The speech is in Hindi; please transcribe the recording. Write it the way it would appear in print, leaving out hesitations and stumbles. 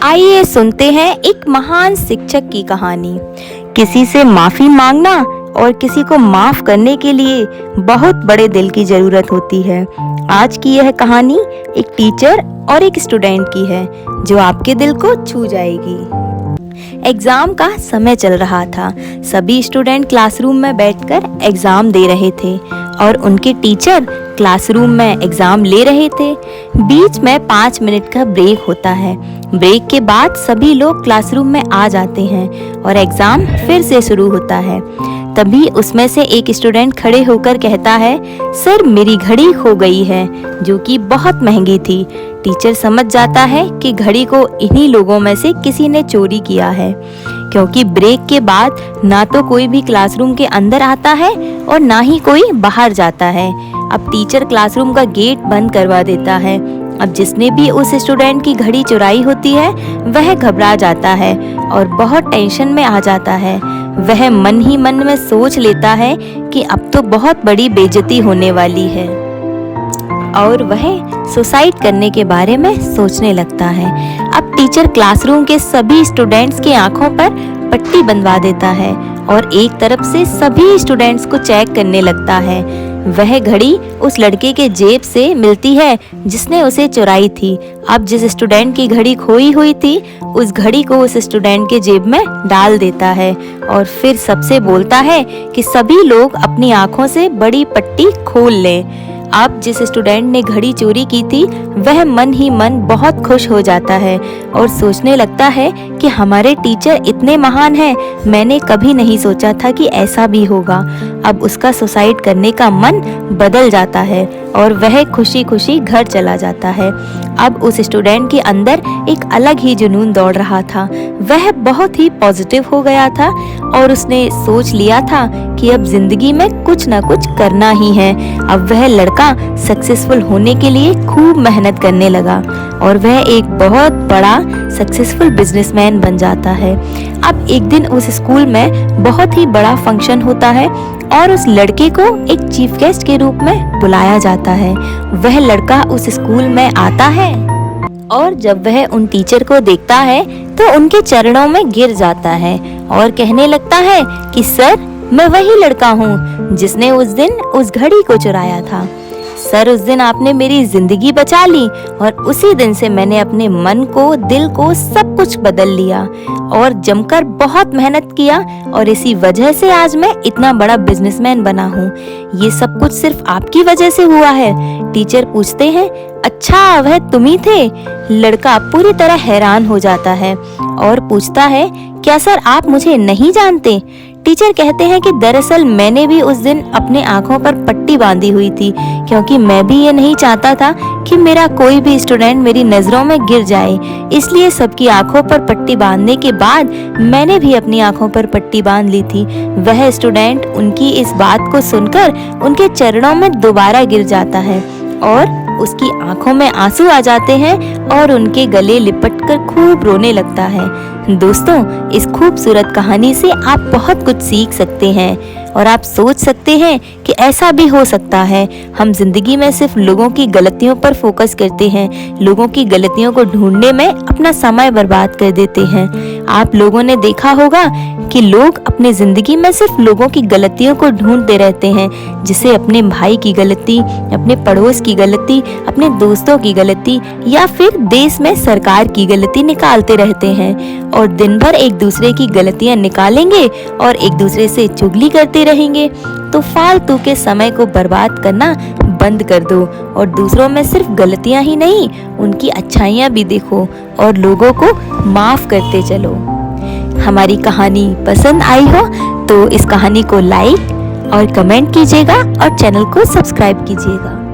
आइए सुनते हैं एक महान शिक्षक की कहानी। किसी से माफी मांगना और किसी को माफ करने के लिए बहुत बड़े दिल की जरूरत होती है। आज की यह कहानी एक टीचर और एक स्टूडेंट की है जो आपके दिल को छू जाएगी। एग्जाम का समय चल रहा था। सभी स्टूडेंट क्लासरूम में बैठकर एग्जाम दे रहे थे और उनके टीचर क्लासरूम में एग्जाम ले रहे थे। बीच में 5 मिनट का ब्रेक होता है। ब्रेक के बाद सभी लोग क्लासरूम में आ जाते हैं और एग्जाम फिर से शुरू होता है। तभी उसमें से एक स्टूडेंट खड़े होकर कहता है, सर मेरी घड़ी खो गई है, जो कि बहुत महंगी थी। टीचर समझ जाता है कि घड़ी को इन्हीं लोगों में से किसी ने चोरी किया है, क्योंकि ब्रेक के बाद ना तो कोई भी क्लासरूम के अंदर आता है और ना ही कोई बाहर जाता है। अब टीचर क्लासरूम का गेट बंद करवा देता है। अब जिसने भी उस स्टूडेंट की घड़ी चुराई होती है वह घबरा जाता है और बहुत टेंशन में आ जाता है। वह मन ही मन में सोच लेता है कि अब तो बहुत बड़ी बेइज्जती होने वाली है और वह सुसाइड करने के बारे में सोचने लगता है। अब टीचर क्लासरूम के सभी स्टूडेंट्स की आंखों पर पट्टी बंधवा देता है और एक तरफ से सभी स्टूडेंट्स को चेक करने लगता है। वह घड़ी उस लड़के के जेब से मिलती है जिसने उसे चुराई थी। अब जिस स्टूडेंट की घड़ी खोई हुई थी उस घड़ी को उस स्टूडेंट के जेब में डाल देता है और फिर सबसे बोलता है कि सभी लोग अपनी आंखों से बड़ी पट्टी खोल लें। अब जिस स्टूडेंट ने घड़ी चोरी की थी वह मन ही मन बहुत खुश हो जाता है और सोचने लगता है कि हमारे टीचर इतने महान हैं, मैंने कभी नहीं सोचा था कि ऐसा भी होगा। अब उसका सुसाइड करने का मन बदल जाता है और वह खुशी खुशी घर चला जाता है। अब उस स्टूडेंट के अंदर एक अलग ही जुनून दौड़ रहा था। वह बहुत ही पॉजिटिव हो गया था और उसने सोच लिया था कि अब जिंदगी में कुछ ना कुछ करना ही है। अब वह लड़का सक्सेसफुल होने के लिए खूब मेहनत करने लगा और वह एक बहुत बड़ा सक्सेसफुल बिजनेसमैन बन जाता है। अब एक दिन उस स्कूल में बहुत ही बड़ा फंक्शन होता है और उस लड़के को एक चीफ गेस्ट के रूप में बुलाया जाता है। वह लड़का उस स्कूल में आता है और जब वह उन टीचर को देखता है तो उनके चरणों में गिर जाता है और कहने लगता है कि सर मैं वही लड़का हूँ जिसने उस दिन उस घड़ी को चुराया था। सर उस दिन आपने मेरी जिंदगी बचा ली और उसी दिन से मैंने अपने मन को, दिल को, सब कुछ बदल लिया और जमकर बहुत मेहनत किया और इसी वजह से आज मैं इतना बड़ा बिजनेसमैन बना हूँ। ये सब कुछ सिर्फ आपकी वजह से हुआ है। टीचर पूछते हैं, अच्छा वह तुम ही थे? लड़का पूरी तरह हैरान हो जाता है और पूछता है, क्या सर आप मुझे नहीं जानते? टीचर कहते हैं कि दरअसल मैंने भी उस दिन अपने आंखों पर पट्टी बांधी हुई थी, क्योंकि मैं भी ये नहीं चाहता था कि मेरा कोई भी स्टूडेंट मेरी नजरों में गिर जाए। इसलिए सबकी आंखों पर पट्टी बांधने के बाद मैंने भी अपनी आंखों पर पट्टी बांध ली थी। वह स्टूडेंट उनकी इस बात को सुनकर उनके चरणों में दोबारा गिर जाता है और उसकी आंखों में आंसू आ जाते हैं और उनके गले लिपटकर खूब रोने लगता है। दोस्तों, इस खूबसूरत कहानी से आप बहुत कुछ सीख सकते हैं और आप सोच सकते हैं कि ऐसा भी हो सकता है। हम जिंदगी में सिर्फ लोगों की गलतियों पर फोकस करते हैं, लोगों की गलतियों को ढूंढने में अपना समय बर्बाद कर देते हैं। आप लोगों ने देखा होगा कि लोग अपनी जिंदगी में सिर्फ लोगों की गलतियों को ढूंढते रहते हैं, जिसे अपने भाई की गलती, अपने पड़ोस की गलती, अपने दोस्तों की गलती या फिर देश में सरकार की गलती निकालते रहते हैं और दिन भर एक दूसरे की गलतियां निकालेंगे और एक दूसरे से चुगली करते रहेंगे। तो फालतू के समय को बर्बाद करना बंद कर दो और दूसरों में सिर्फ गलतियां ही नहीं, उनकी अच्छाइयां भी देखो और लोगों को माफ करते चलो। हमारी कहानी पसंद आई हो तो इस कहानी को लाइक और कमेंट कीजिएगा और चैनल को सब्सक्राइब कीजिएगा।